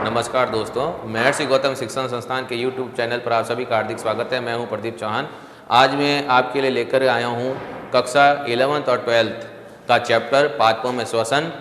नमस्कार दोस्तों, महर्षि गौतम शिक्षण संस्थान के YouTube चैनल पर आप सभी का हार्दिक स्वागत है। मैं हूं प्रदीप चौहान। आज मैं आपके लिए लेकर आया हूं कक्षा 11th और 12th का चैप्टर पादपों में श्वसन।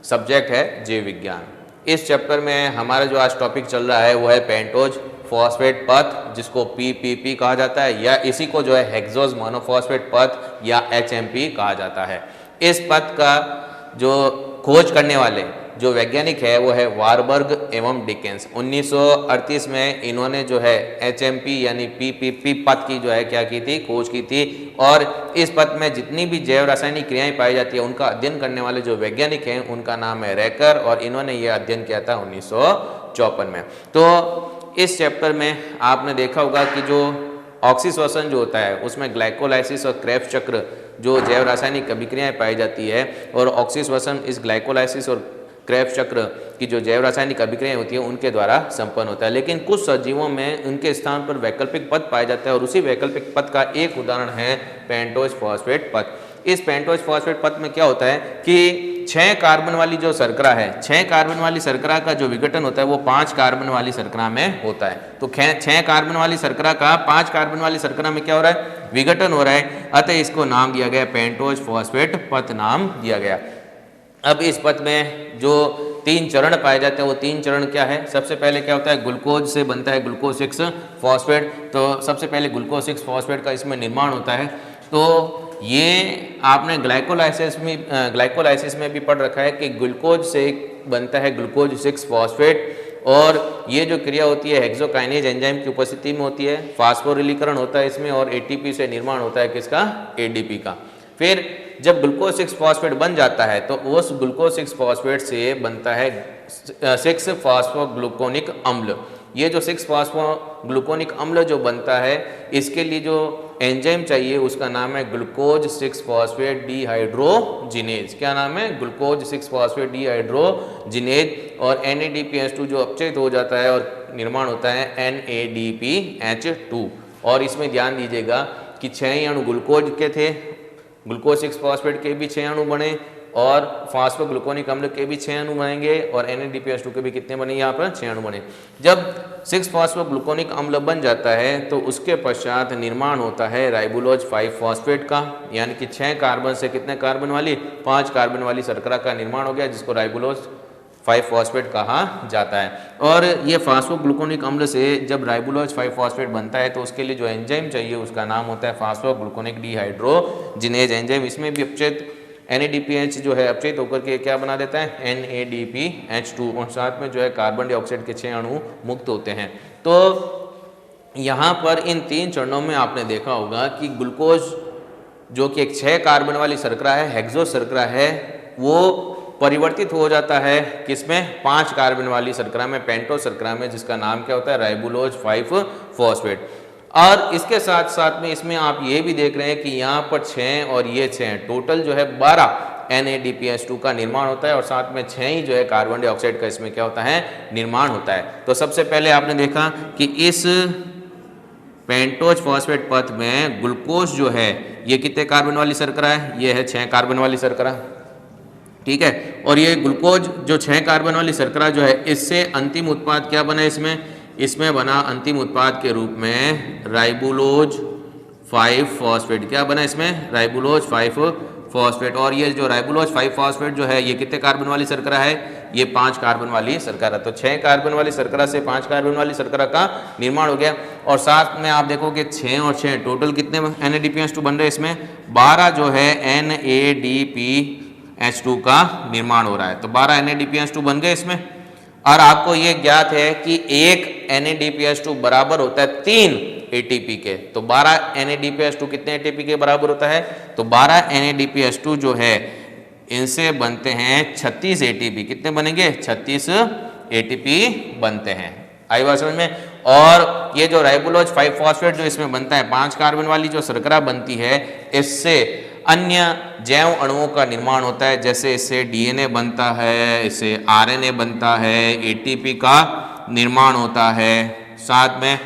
सब्जेक्ट है जीव विज्ञान। इस चैप्टर में हमारा जो आज टॉपिक चल रहा है वो है पेंटोज फॉस्फेट पथ, जिसको PPP कहा जाता है, या इसी को जो है हेक्सोज मोनोफॉस्फेट पथ या HMP कहा जाता है। इस पथ का जो खोज करने वाले जो वैज्ञानिक है वो है वारबर्ग एवं डिकेंस। 1938 में इन्होंने जो है HMP यानी PPP पथ की जो है क्या की थी, खोज की थी। और इस पथ में जितनी भी जैव रासायनिक क्रियाएं पाई जाती है उनका अध्ययन करने वाले जो वैज्ञानिक हैं उनका नाम है रेकर, और इन्होंने ये अध्ययन किया था 1954 में। तो इस चैप्टर में आपने देखा होगा कि जो ऑक्सीश्वसन जो होता है उसमें ग्लाइकोलाइसिस और क्रेब्स चक्र जो जैव रासायनिक अभिक्रियाएं पाई जाती है, और ऑक्सीश्वसन इस ग्लाइकोलाइसिस और क्रेब्स चक्र की जो जैव रासायनिक अभिक्रियाएं होती है उनके द्वारा संपन्न होता है। लेकिन कुछ सजीवों में उनके स्थान पर वैकल्पिक पथ पाया जाता है, और उसी वैकल्पिक पथ का एक उदाहरण है पेंटोज फॉस्फेट पथ। इस पेंटोज फॉस्फेट पथ में क्या होता है कि 6 कार्बन वाली जो शर्करा है, 6 कार्बन वाली शर्करा का जो विघटन होता है वो 5 कार्बन वाली शर्करा में होता है। तो 6 कार्बन वाली शर्करा का 5 कार्बन वाली शर्करा में क्या हो रहा है, विघटन हो रहा है। अतः इसको नाम दिया गया पेंटोज फॉस्फेट पथ नाम दिया गया। अब इस पथ में जो 3 चरण पाए जाते हैं वो 3 चरण क्या है, सबसे पहले क्या होता है, ग्लूकोज से बनता है ग्लूकोज 6 फॉस्फेट। तो सबसे पहले ग्लूकोज 6 फॉस्फेट का इसमें निर्माण होता है। तो ये आपने ग्लाइकोलाइसिस में भी पढ़ रखा है कि ग्लूकोज से बनता है ग्लूकोज 6 फॉस्फेट, और ये जो क्रिया होती है हेक्सोकाइनेज एंजाइम की उपस्थिति में होती है। फास्फोरिलीकरण होता है इसमें, और ATP से निर्माण होता है किसका, ADP का। फिर जब ग्लूकोज 6 फॉस्फेट बन जाता है तो उस ग्लूकोज 6 फॉस्फेट से बनता है 6 फॉस्फोग्लूकोनिक अम्ल। ये जो 6 फॉस्फोग्लूकोनिक अम्ल जो बनता है, इसके लिए जो एंजाइम चाहिए उसका नाम है ग्लूकोज 6 फॉस्फेट डिहाइड्रोजिनेज। क्या नाम है, ग्लूकोज 6 फॉस्फेट डिहाइड्रोजिनेज। और NADPH2 जो अपचयित हो जाता है और निर्माण होता है NADPH2। और इसमें ध्यान दीजिएगा कि 6 ही अणु ग्लूकोज के थे, ग्लूकोज 6 फॉस्फेट के भी 6 अणु बने, और फास्फोग्लूकोनिक अम्ल के भी 6 अणु बनेंगे, और NADPH2 के भी कितने बने, यहाँ पर 6 अणु बने। जब 6 फास्फोग्लूकोनिक अम्ल बन जाता है तो उसके पश्चात निर्माण होता है राइबोलोज 5 फॉस्फेट का, यानी कि 6 कार्बन से कितने कार्बन वाली, 5 कार्बन वाली शर्करा का निर्माण हो गया, जिसको राइबोलोज 5 फॉस्फेट कहा जाता है। और ये फास्फोग्लूकोनिक अम्ल से जब राइबोलोज 5 फॉस्फेट बनता है तो उसके लिए जो एंजाइम चाहिए उसका नाम होता है फास्फोग्लूकोनिक डिहाइड्रोजिनेज एंजाइम। इसमें भी अपचयित NADPH जो है अपचयित होकर के क्या बना देता है, NADPH2, और साथ में जो है कार्बन डाइऑक्साइड के 6 अणु मुक्त होते हैं। तो यहाँ पर इन 3 चरणों में आपने देखा होगा कि ग्लूकोज जो कि एक 6 कार्बन वाली शर्करा है, हेक्सोज शर्करा है, वो परिवर्तित हो जाता है किसमें, 5 कार्बन वाली शर्करा में, पेंटोज शर्करा में, जिसका नाम क्या होता है, राइबोलोज 5 फॉस्फेट। और इसके साथ साथ में इसमें आप ये भी देख रहे हैं कि यहाँ पर 6 और ये 6 टोटल जो है 12 NADPH2 का निर्माण होता है, और साथ में 6 ही जो है कार्बन डाइऑक्साइड का इसमें क्या होता है, निर्माण होता है। तो सबसे पहले आपने देखा कि इस पेंटोज फॉस्फेट पथ में ग्लूकोज जो है ये कितने कार्बन वाली शर्करा है, ये है 6 कार्बन वाली शर्करा, ठीक है। और ये ग्लूकोज जो 6 कार्बन वाली शर्करा जो है, इससे अंतिम उत्पाद क्या बना, इसमें बना अंतिम उत्पाद के रूप में राइबोलोज 5 फॉस्फेट। क्या बना इसमें, राइबोलोज 5 फॉस्फेट। और ये जो राइबोलोज 5 फॉस्फेट जो है ये कितने कार्बन वाली शर्करा है, ये 5 कार्बन वाली शर्करा। तो 6 कार्बन वाली शर्करा से 5 कार्बन वाली शर्करा का निर्माण हो गया। और साथ में आप देखोगे 6 और 6 टोटल कितने NADPH2 बन रहे हैं, इसमें 12 जो है NADPH2 का निर्माण हो रहा है। तो 12 NADPH2 बन गए इसमें। और आपको ये ज्ञात है कि एक NADPH2 बराबर होता है 3 ATP के। तो 12 NADPH2 कितने ATP के बराबर होता है, तो 12 NADPH2 जो है इनसे बनते हैं 36 ATP। कितने बनेंगे, 36 ATP बनते हैं। आई बात समझ में। और ये जो राइबोलोज 5 फॉस्फेट जो इसमें बनता है, 5 कार्बन वाली जो शर्करा बनती है, इससे अन्य जैव अणुओं का निर्माण होता है। जैसे इससे DNA बनता है, इससे RNA बनता है, ATP का निर्माण होता है, साथ में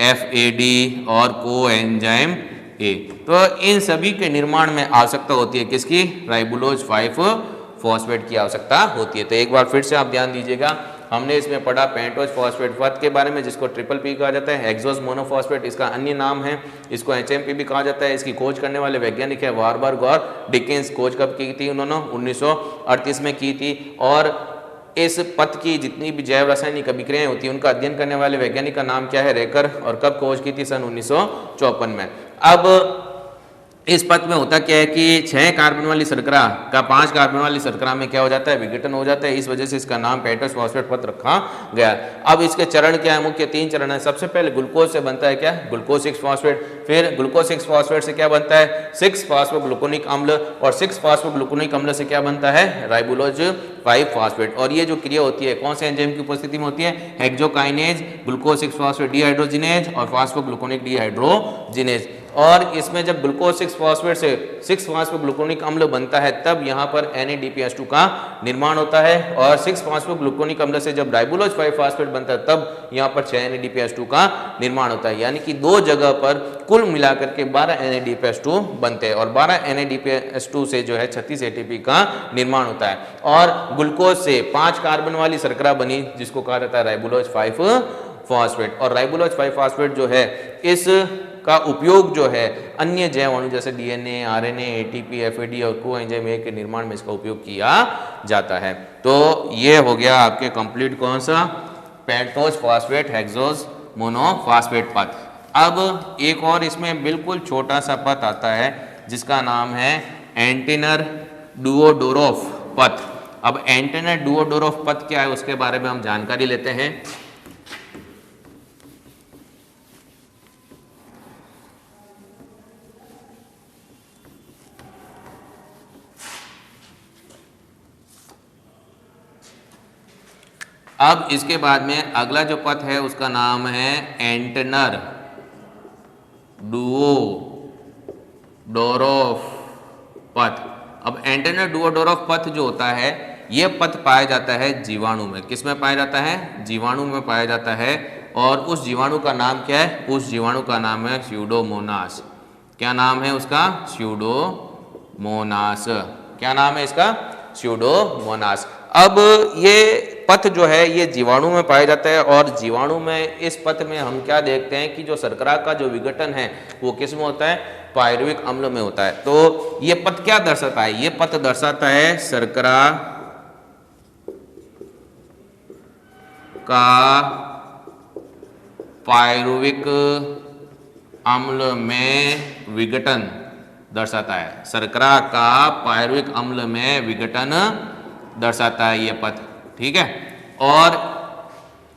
FAD और कोएंजाइम A। तो इन सभी के निर्माण में आवश्यकता होती है किसकी, राइबोलोज 5 फॉस्फेट की आवश्यकता होती है। तो एक बार फिर से आप ध्यान दीजिएगा हमने इसमें पढ़ा पेंटोज फॉस्फेट पथ के बारे में, जिसको ट्रिपल पी कहा जाता है। हेक्सोज मोनोफॉस्फेट इसका अन्य नाम है, इसको HMP भी कहा जाता है। इसकी खोज करने वाले वैज्ञानिक है वारबर्ग और डिकिंस। खोज कब की थी उन्होंने? 1938 में की थी। और इस पथ की जितनी भी जैव रासायनिक अभिक्रियाएं होती हैं उनका अध्ययन करने वाले वैज्ञानिक का नाम क्या है? रेकर। और कब खोज की थी? सन 1954 में। अब इस पथ में होता क्या है कि 6 कार्बन वाली शर्करा का 5 कार्बन वाली शर्करा में क्या हो जाता है? विघटन हो जाता है। इस वजह से इसका नाम पेंटोज फॉस्फेट पथ रखा गया। अब इसके चरण क्या है? मुख्य 3 चरण है। सबसे पहले ग्लूकोज से बनता है क्या? Glucose 6 phosphate. फिर ग्लूकोज 6 फॉस्फेट से क्या बनता है? 6 फॉस्फोग्लूकोनिक अम्ल। और 6 फॉस्फोग्लूकोनिक अम्ल से क्या बनता है? राइबोलोज 5 फॉस्फेट। और ये जो क्रिया होती है कौन से एंजाइम की उपस्थिति में होती है? हेक्सोकाइनेज, ग्लूकोज 6 फॉस्फेट डिहाइड्रोजिनेज और फॉस्फोग्लूकोनिक डिहाइड्रोजिनेज। और इसमें जब ग्लूकोज 6 फॉस्फेट से 6 फॉस्फोग्लूकोनिक अम्ल बनता है तब यहाँ पर NADPH2 का निर्माण होता है। और 6 फॉस्फोग्लूकोनिक अम्ल से जब राइबोलोज 5 फॉस्फेट बनता है तब यहाँ पर 6 NADPH2 का निर्माण होता है। यानी कि 2 जगह पर कुल मिलाकर के 12 NADPH2 बनते हैं। और 12 NADPH2 से जो है 36 ATP का निर्माण होता है। और ग्लूकोज से 5 कार्बन वाली शर्करा बनी जिसको कहा जाता है राइबोलोज 5 फॉस्फेट। और राइबोलोज 5 फॉस्फेट जो है इस का उपयोग जो है अन्य जैव अणु जैसे DNA, RNA, ATP, FAD और कोएंजाइम A के निर्माण में इसका उपयोग किया जाता है। तो ये हो गया आपके कंप्लीट कौन सा? पेंटोज फॉस्फेट हेक्सोज मोनोफॉस्फेट पथ। अब एक और इसमें बिल्कुल छोटा सा पथ आता है जिसका नाम है एंटेनर डुओडोरोफ पथ। अब एंटेनर डुओडोरोफ पथ क्या है उसके बारे में हम जानकारी लेते हैं। अब इसके बाद में अगला जो पथ है उसका नाम है एंटेनर डुओडोरोफ पथ। अब एंटेनर डुओडोरोफ पथ जो होता है ये पथ पाया जाता है जीवाणु में। किस में पाया जाता है? जीवाणु में पाया जाता है। और उस जीवाणु का नाम क्या है? उस जीवाणु का नाम है स्यूडोमोनास। क्या नाम है उसका? स्यूडोमोनास। क्या नाम है इसका? स्यूडोमोनास। अब ये पथ जो है ये जीवाणु में पाया जाता है। और जीवाणु में इस पथ में हम क्या देखते हैं कि जो शर्करा का जो विघटन है वो किस में होता है? पायरुविक अम्ल में होता है। तो ये पथ क्या दर्शाता है? ये पथ दर्शाता है शर्करा का पायरुविक अम्ल में विघटन दर्शाता है। शर्करा का पायरुविक अम्ल में विघटन दर्शाता है ये पथ। ठीक है। और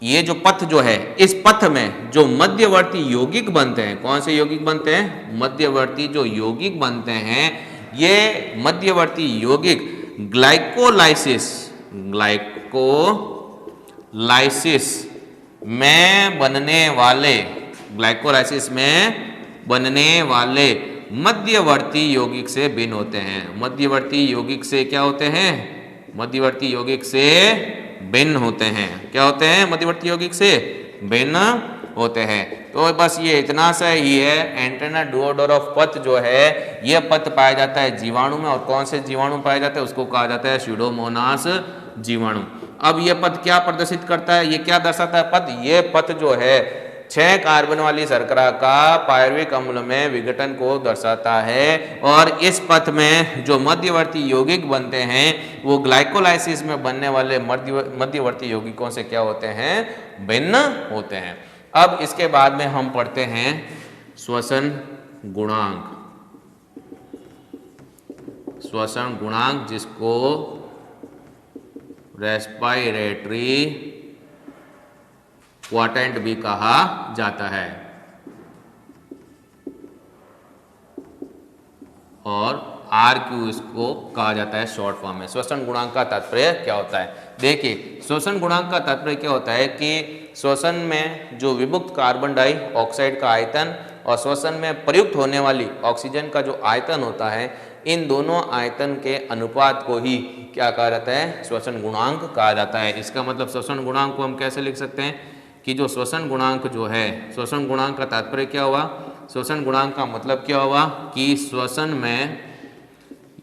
ये जो पथ जो है इस पथ में जो मध्यवर्ती यौगिक बनते हैं, कौन से यौगिक बनते हैं? मध्यवर्ती जो यौगिक बनते हैं ये मध्यवर्ती यौगिक ग्लाइकोलाइसिस में बनने वाले मध्यवर्ती यौगिक से भिन्न होते हैं। मध्यवर्ती यौगिक से क्या होते हैं? मध्यवर्ती यौगिक से भिन्न होते हैं। क्या होते हैं? मध्यवर्ती यौगिक से भिन्न होते हैं। तो बस ये इतना सा ही है। एंटेनर डुओडोरोफ पथ जो है यह पथ पाया जाता है जीवाणु में। और कौन से जीवाणु पाया जाता है? उसको कहा जाता है स्यूडोमोनास जीवाणु। अब यह पथ क्या प्रदर्शित करता है? ये क्या दर्शाता है पथ? ये पथ जो है 6 कार्बन वाली शर्करा का पायरुविक अम्ल में विघटन को दर्शाता है। और इस पथ में जो मध्यवर्ती यौगिक बनते हैं वो ग्लाइकोलाइसिस में बनने वाले मध्यवर्ती यौगिकों से क्या होते हैं? भिन्न होते हैं। अब इसके बाद में हम पढ़ते हैं श्वसन गुणांक। श्वसन गुणांक जिसको रेस्पिरेटरी क्वाड्रेंट भी कहा जाता है। और RQ इसको कहा जाता है शॉर्ट फॉर्म में। श्वसन गुणांक का तात्पर्य क्या होता है? देखिए श्वसन गुणांक का तात्पर्य क्या होता है कि श्वसन में जो विमुक्त कार्बन डाइऑक्साइड का आयतन और श्वसन में प्रयुक्त होने वाली ऑक्सीजन का जो आयतन होता है इन दोनों आयतन के अनुपात को ही क्या कहा जाता है? श्वसन गुणांक कहा जाता है। इसका मतलब श्वसन गुणांक को हम कैसे लिख सकते हैं कि जो श्वसन गुणांक जो है, श्वसन गुणांक का तात्पर्य क्या हुआ? श्वसन गुणांक का मतलब क्या हुआ कि श्वसन में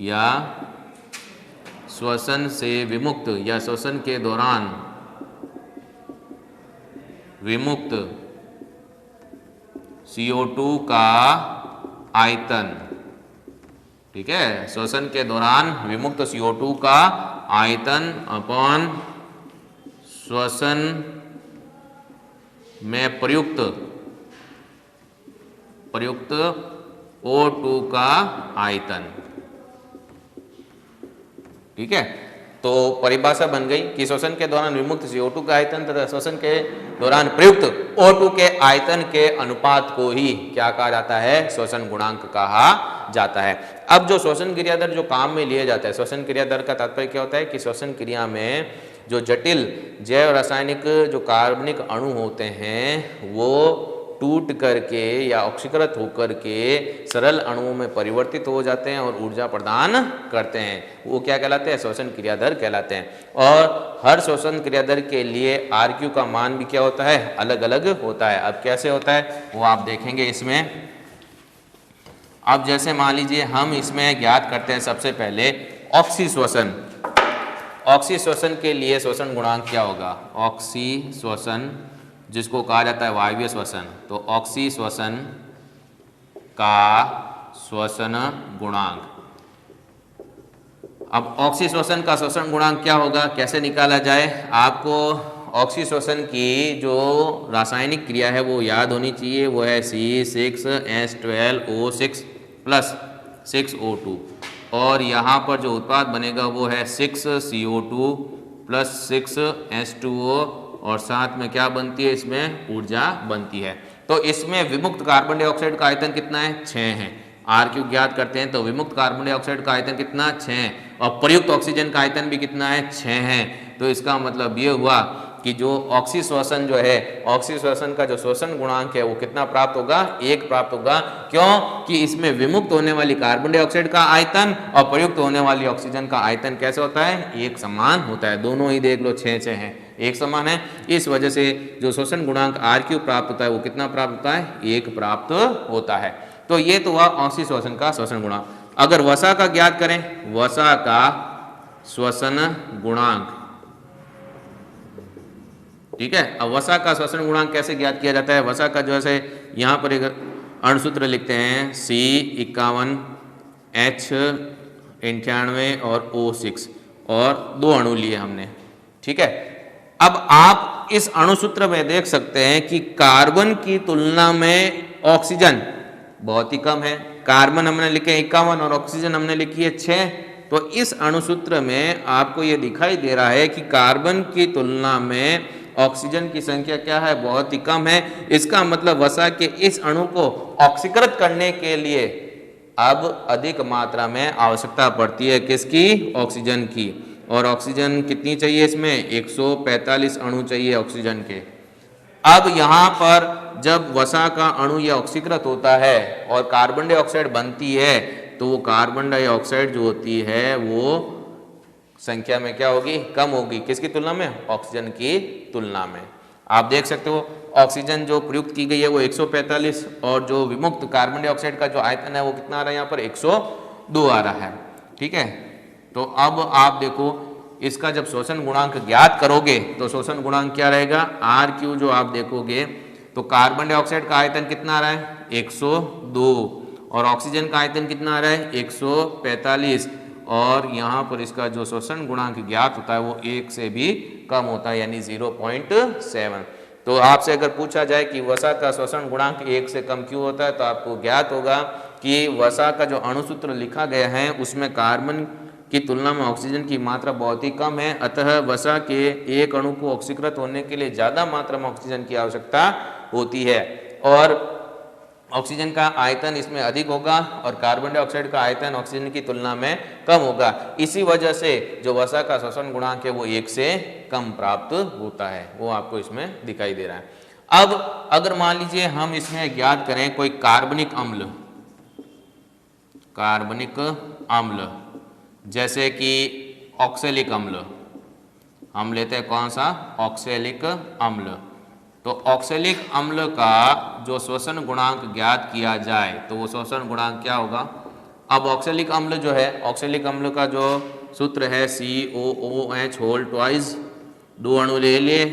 या श्वसन से विमुक्त या श्वसन के दौरान विमुक्त CO2 का आयतन, ठीक है, श्वसन के दौरान विमुक्त CO2 का आयतन अपॉन श्वसन में प्रयुक्त O2 का आयतन, ठीक है। तो परिभाषा बन गई कि श्वसन के दौरान विमुक्त CO2 का आयतन तथा श्वसन के दौरान प्रयुक्त O2 के आयतन के अनुपात को ही क्या कहा जाता है, श्वसन गुणांक कहा जाता है। अब जो श्वसन क्रिया दर जो काम में लिए जाता है, श्वसन क्रिया दर का तात्पर्य क्या होता है कि श्वसन क्रिया में जो जटिल जैव रासायनिक जो कार्बनिक अणु होते हैं वो टूट करके या ऑक्सीकृत होकर के सरल अणुओं में परिवर्तित हो जाते हैं और ऊर्जा प्रदान करते हैं, वो क्या कहलाते हैं, श्वसन क्रिया दर कहलाते हैं। और हर श्वसन क्रिया दर के लिए RQ का मान भी क्या होता है, अलग अलग होता है। अब कैसे होता है वो आप देखेंगे इसमें। अब जैसे मान लीजिए हम इसमें ज्ञात करते हैं सबसे पहले ऑक्सी श्वसन। ऑक्सी श्वसन के लिए श्वसन गुणांक क्या होगा, ऑक्सी श्वसन जिसको कहा जाता है वायवीय श्वसन, तो ऑक्सी श्वसन का श्वसन गुणांक। अब ऑक्सी श्वसन का श्वसन गुणांक क्या होगा, कैसे निकाला जाए, आपको ऑक्सी श्वसन की जो रासायनिक क्रिया है वो याद होनी चाहिए, वो है C6H12O6 प्लस 6O2 और यहाँ पर जो उत्पाद बनेगा वो है 6CO2 प्लस 6H2O और साथ में क्या बनती है, इसमें ऊर्जा बनती है। तो इसमें विमुक्त कार्बन डाइऑक्साइड का आयतन कितना है, 6 है। RQ ज्ञात करते हैं तो विमुक्त कार्बन डाइऑक्साइड का आयतन कितना, 6 है और प्रयुक्त ऑक्सीजन का आयतन भी कितना है, 6 है। तो इसका मतलब ये हुआ कि जो ऑक्सी श्वसन जो है, ऑक्सी श्वसन का जो श्वसन गुणांक है वो कितना प्राप्त होगा, 1 प्राप्त होगा। क्यों कि इसमें विमुक्त होने वाली कार्बन डाइऑक्साइड का आयतन और प्रयुक्त होने वाली ऑक्सीजन का आयतन कैसे होता है, एक समान होता है। दोनों ही देख लो 6 है, एक समान है। इस वजह से जो श्वसन गुणांक RQ प्राप्त होता है वो कितना प्राप्त होता है, 1 प्राप्त होता है। तो ये तो हुआ ऑक्सी श्वसन का श्वसन गुणांक। अगर वसा का ज्ञात करें, वसा का श्वसन गुणांक, ठीक है। अब वसा का श्वसन गुणांक कैसे ज्ञात किया जाता है, वसा का जो है यहाँ पर एक अणुसूत्र लिखते हैं C51H98 और O6 और 2 अणु लिए हमने, ठीक है। अब आप इस अणुसूत्र में देख सकते हैं कि कार्बन की तुलना में ऑक्सीजन बहुत ही कम है। कार्बन हमने लिखे 51 और ऑक्सीजन हमने लिखी है 6। तो इस अणुसूत्र में आपको ये दिखाई दे रहा है कि कार्बन की तुलना में ऑक्सीजन की संख्या क्या है, बहुत ही कम है। इसका मतलब वसा के इस अणु को ऑक्सीकृत करने के लिए अब अधिक मात्रा में आवश्यकता पड़ती है, किसकी, ऑक्सीजन की। और ऑक्सीजन कितनी चाहिए, इसमें 145 अणु चाहिए ऑक्सीजन के। अब यहाँ पर जब वसा का अणु यह ऑक्सीकृत होता है और कार्बन डाइऑक्साइड बनती है तो वो कार्बन डाइऑक्साइड जो होती है वो संख्या में क्या होगी, कम होगी, किसकी तुलना में, ऑक्सीजन की तुलना में। आप देख सकते हो ऑक्सीजन जो प्रयुक्त की गई है वो 145 और जो विमुक्त कार्बन डाइऑक्साइड का जो आयतन है वो कितना आ रहा है, यहाँ पर 102 आ रहा है, ठीक है। तो अब आप देखो इसका जब श्वसन गुणांक ज्ञात करोगे तो श्वसन गुणांक क्या रहेगा, RQ जो आप देखोगे तो कार्बन डाइऑक्साइड का आयतन कितना आ रहा है, 102 और ऑक्सीजन का आयतन कितना आ रहा है, 145 और यहाँ पर इसका जो श्वसन गुणांक ज्ञात होता है वो 1 से भी कम होता है, यानी 0.7। तो आपसे अगर पूछा जाए कि वसा का श्वसन गुणांक 1 से कम क्यों होता है तो आपको ज्ञात होगा कि वसा का जो अणुसूत्र लिखा गया है उसमें कार्बन की तुलना में ऑक्सीजन की मात्रा बहुत ही कम है। अतः वसा के एक अणु को ऑक्सीकृत होने के लिए ज़्यादा मात्रा में ऑक्सीजन की आवश्यकता होती है और ऑक्सीजन का आयतन इसमें अधिक होगा और कार्बन डाइऑक्साइड का आयतन ऑक्सीजन की तुलना में कम होगा। इसी वजह से जो वसा का श्वसन गुणांक है वो 1 से कम प्राप्त होता है, वो आपको इसमें दिखाई दे रहा है। अब अगर मान लीजिए हम इसमें ज्ञात करें कोई कार्बनिक अम्ल जैसे कि ऑक्सैलिक अम्ल, हम लेते हैं कौन सा, ऑक्सैलिक अम्ल। तो ऑक्सैलिक अम्ल का जो श्वसन गुणांक ज्ञात किया जाए तो वो श्वसन गुणांक क्या होगा। अब ऑक्सैलिक अम्ल जो है, ऑक्सैलिक अम्ल का जो सूत्र है COOH होल ट्वाइस, 2 अणु ले लिए।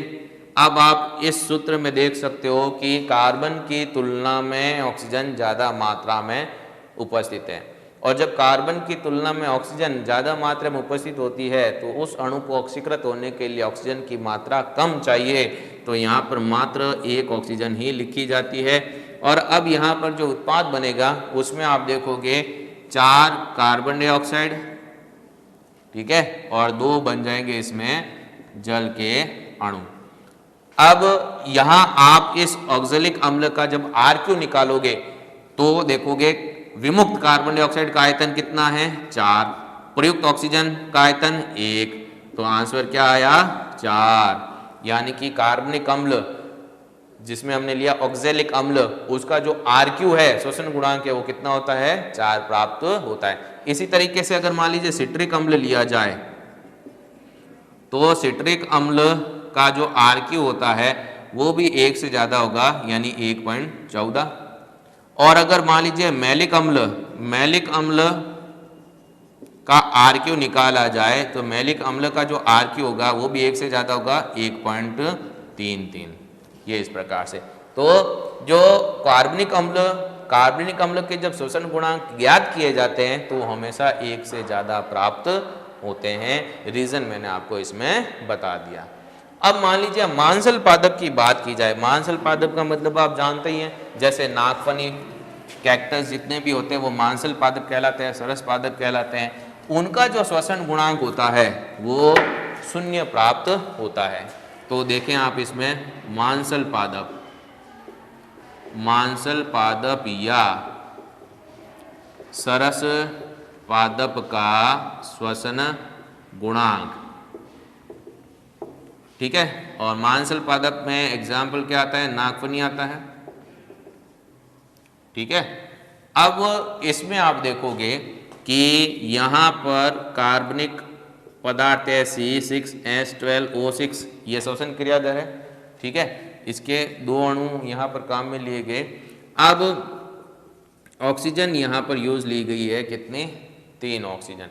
अब आप इस सूत्र में देख सकते हो कि कार्बन की तुलना में ऑक्सीजन ज़्यादा मात्रा में उपस्थित है, और जब कार्बन की तुलना में ऑक्सीजन ज़्यादा मात्रा में उपस्थित होती है तो उस अणु को ऑक्सीकृत होने के लिए ऑक्सीजन की मात्रा कम चाहिए, तो यहाँ पर मात्र 1 ऑक्सीजन ही लिखी जाती है। और अब यहाँ पर जो उत्पाद बनेगा उसमें आप देखोगे 4 कार्बन डाइऑक्साइड, ठीक है, और 2 बन जाएंगे इसमें जल के अणु। अब यहाँ आप इस ऑक्जेलिक अम्ल का जब RQ निकालोगे तो देखोगे विमुक्त कार्बन डाइऑक्साइड का आयतन कितना है 4, प्रयुक्त ऑक्सीजन का आयतन 1, तो आंसर क्या आया 4। यानी कि कार्बनिक अम्ल जिसमें हमने लिया ऑक्जेलिक अम्ल, उसका जो RQ है श्वसन गुणांक है वो कितना होता है 4 प्राप्त होता है। इसी तरीके से अगर मान लीजिए सिट्रिक अम्ल लिया जाए तो सिट्रिक अम्ल का जो RQ होता है वो भी 1 से ज्यादा होगा, यानी 1.14। और अगर मान लीजिए मैलिक अम्ल का RQ निकाला जाए तो मैलिक अम्ल का जो RQ होगा वो भी 1 से ज्यादा होगा, 1.33। ये इस प्रकार से। तो जो कार्बनिक अम्ल के जब श्वसन गुणांक ज्ञात किए जाते हैं तो हमेशा 1 से ज्यादा प्राप्त होते हैं। रीजन मैंने आपको इसमें बता दिया। अब मान लीजिए मांसल पादप की बात की जाए। मांसल पादप का मतलब आप जानते ही हैं, जैसे नागफनी, कैक्टस जितने भी होते हैं वो मांसल पादप कहलाते हैं, सरस पादप कहलाते हैं। उनका जो श्वसन गुणांक होता है वो 0 प्राप्त होता है। तो देखें आप इसमें मांसल पादप या सरस पादप का श्वसन गुणांक, ठीक है। और मांसल पादप में एग्जाम्पल क्या आता है, नागफनी आता है, ठीक है। अब इसमें आप देखोगे कि यहाँ पर कार्बनिक पदार्थ है C6H12O6, ये श्वसन क्रियाधर है, ठीक है। इसके 2 अणु यहाँ पर काम में लिए गए। अब ऑक्सीजन यहाँ पर यूज ली गई है कितनी, 3 ऑक्सीजन।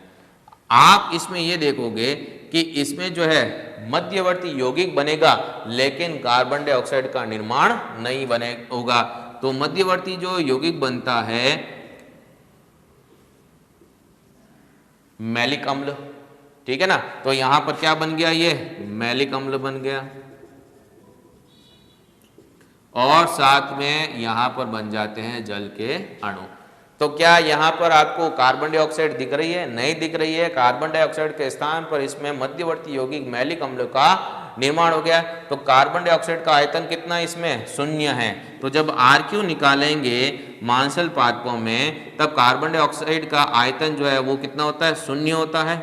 आप इसमें ये देखोगे कि इसमें जो है मध्यवर्ती यौगिक बनेगा लेकिन कार्बन डाइऑक्साइड का निर्माण नहीं होगा। तो मध्यवर्ती जो यौगिक बनता है मैलिक अम्ल, ठीक है ना। तो यहां पर क्या बन गया, ये मैलिक अम्ल बन गया, और साथ में यहां पर बन जाते हैं जल के अणु। तो क्या यहां पर आपको कार्बन डाइऑक्साइड दिख रही है, नहीं दिख रही है। कार्बन डाइऑक्साइड के स्थान पर इसमें मध्यवर्ती यौगिक मैलिक अम्ल का निर्माण हो गया। तो कार्बन डाइऑक्साइड का आयतन कितना इसमें 0 है। तो जब RQ निकालेंगे मांसल पादपों में तब कार्बन डाइऑक्साइड का आयतन जो है वो कितना होता है, 0 होता है।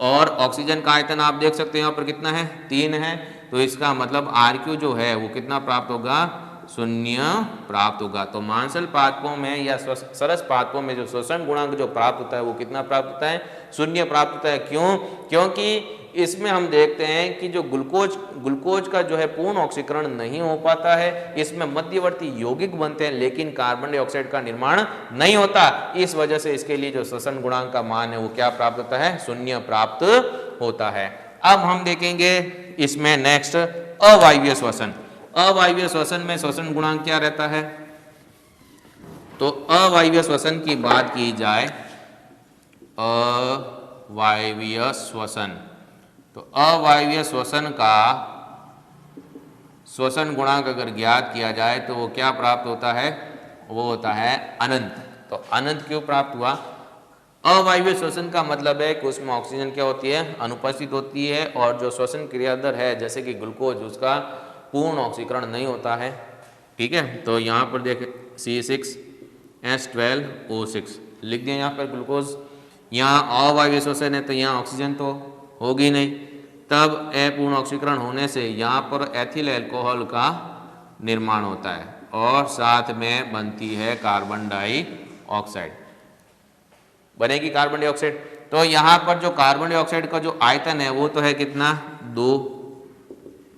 और ऑक्सीजन का आयतन आप देख सकते हैं यहाँ पर कितना है, 3 है। तो इसका मतलब RQ जो है वो कितना प्राप्त होगा, 0 प्राप्त होगा। तो मांसल पादपों में या सरस पादपों में जो श्वसन गुणांक जो प्राप्त होता है वो कितना प्राप्त होता है, 0 प्राप्त होता है। क्यों? क्योंकि इसमें हम देखते हैं कि जो ग्लूकोज का जो है पूर्ण ऑक्सीकरण नहीं हो पाता है। इसमें मध्यवर्ती यौगिक बनते हैं लेकिन कार्बन डाइऑक्साइड का निर्माण नहीं होता। इस वजह से इसके लिए जो श्वसन गुणांक का मान है वो क्या प्राप्त होता है, 0 प्राप्त होता है। अब हम देखेंगे इसमें नेक्स्ट अवायवीय श्वसन। अवायवीय श्वसन में श्वसन गुणांक क्या रहता है। तो अवायवीय श्वसन की बात की जाए, अवायवीय श्वसन, तो अवायवीय श्वसन का श्वसन गुणांक अगर ज्ञात किया जाए तो वो क्या प्राप्त होता है, वो होता है अनंत। तो अनंत क्यों प्राप्त हुआ? अवायवीय श्वसन का मतलब है कि उसमें ऑक्सीजन क्या होती है, अनुपस्थित होती है, और जो श्वसन क्रियाधर है जैसे कि ग्लूकोज उसका पूर्ण ऑक्सीकरण नहीं होता है, ठीक है। तो यहाँ पर देखें C6H12O6 लिख दिया यहाँ पर ग्लूकोज। यहाँ अवायवीय श्वसन है तो यहाँ ऑक्सीजन तो होगी नहीं, तब अपूर्ण ऑक्सीकरण होने से यहाँ पर एथिल अल्कोहल का निर्माण होता है और साथ में बनती है कार्बन डाइऑक्साइड, बनेगी कार्बन डाइऑक्साइड। तो यहाँ पर जो कार्बन डाइऑक्साइड का जो आयतन है वो तो है कितना, 2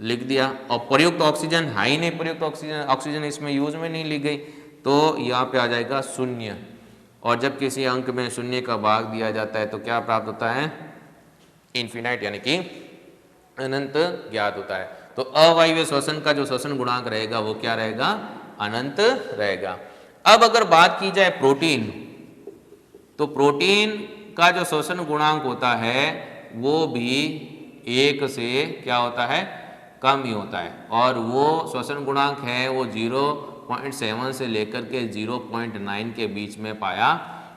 लिख दिया। और प्रयुक्त ऑक्सीजन है ही नहीं, प्रयुक्त ऑक्सीजन इसमें यूज में नहीं ली गई, तो यहाँ पे आ जाएगा 0। और जब किसी अंक में 0 का भाग दिया जाता है तो क्या प्राप्त होता है, इन्फिनाइट, यानी कि अनंत ज्ञात होता है। तो अवायवीय श्वसन का जो श्वसन गुणांक रहेगा वो क्या रहेगा, अनंत रहेगा। अब अगर बात की जाए प्रोटीन, तो प्रोटीन का जो श्वसन गुणांक होता है वो भी 1 से क्या होता है, कम ही होता है, और वो श्वसन गुणांक है वो 0.7 से लेकर के 0.9 के बीच में पाया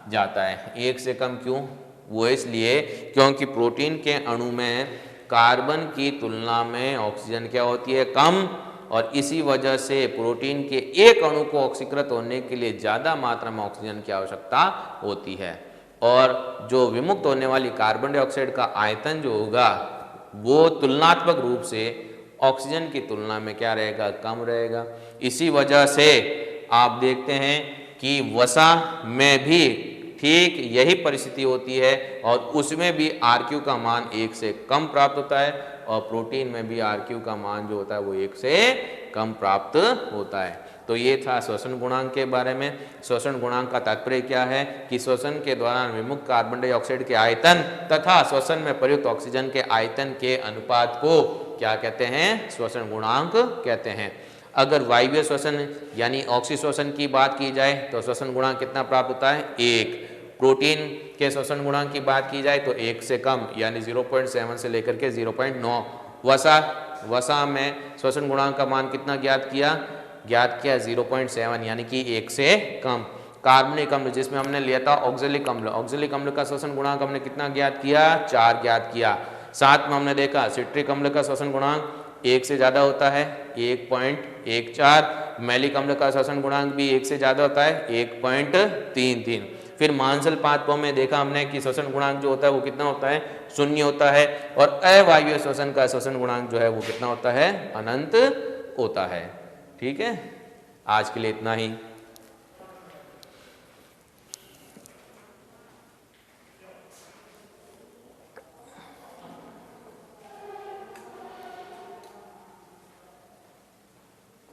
जाता है। 1 से कम क्यों, वो इसलिए क्योंकि प्रोटीन के अणु में कार्बन की तुलना में ऑक्सीजन क्या होती है, कम, और इसी वजह से प्रोटीन के एक अणु को ऑक्सीकृत होने के लिए ज़्यादा मात्रा में ऑक्सीजन की आवश्यकता होती है, और जो विमुक्त होने वाली कार्बन डाइऑक्साइड का आयतन जो होगा वो तुलनात्मक रूप से ऑक्सीजन की तुलना में क्या रहेगा, कम रहेगा। इसी वजह से आप देखते हैं कि वसा में भी ठीक यही परिस्थिति होती है, और उसमें भी RQ का मान 1 से कम प्राप्त होता है, और प्रोटीन में भी RQ का मान जो होता है वो 1 से कम प्राप्त होता है। तो ये था श्वसन गुणांक के बारे में। श्वसन गुणांक का तात्पर्य क्या है कि श्वसन के दौरान विमुक्त कार्बन डाइऑक्साइड के आयतन तथा श्वसन में प्रयुक्त ऑक्सीजन के आयतन के अनुपात को क्या कहते हैं, श्वसन गुणांक कहते हैं। अगर वायवीय श्वसन यानी ऑक्सी श्वसन की बात की जाए तो श्वसन गुणांक कितना प्राप्त होता है, 1। प्रोटीन के श्वसन गुणांक की बात की जाए तो 1 से कम यानी 0.7 से लेकर के 0.9। वसा में श्वसन गुणांक का मान कितना ज्ञात किया 0.7 यानी कि 1 से कम। कार्बनिक अम्ल जिसमें हमने लिया था ऑक्जेलिक अम्ल का श्वसन गुणांक हमने कितना ज्ञात किया, 4 ज्ञात किया। साथ में हमने देखा सिट्रिक अम्ल का श्वसन गुणांक 1 से ज़्यादा होता है, 1.14। मैलिक अम्ल का श्वसन गुणांक भी 1 से ज़्यादा होता है, 1.33। फिर मांसल पादपों में देखा हमने कि श्वसन गुणांक जो होता है वो कितना होता है, 0 होता है, और अवायवीय श्वसन का श्वसन गुणांक जो है वो कितना होता है, अनंत होता है। ठीक है, आज के लिए इतना ही।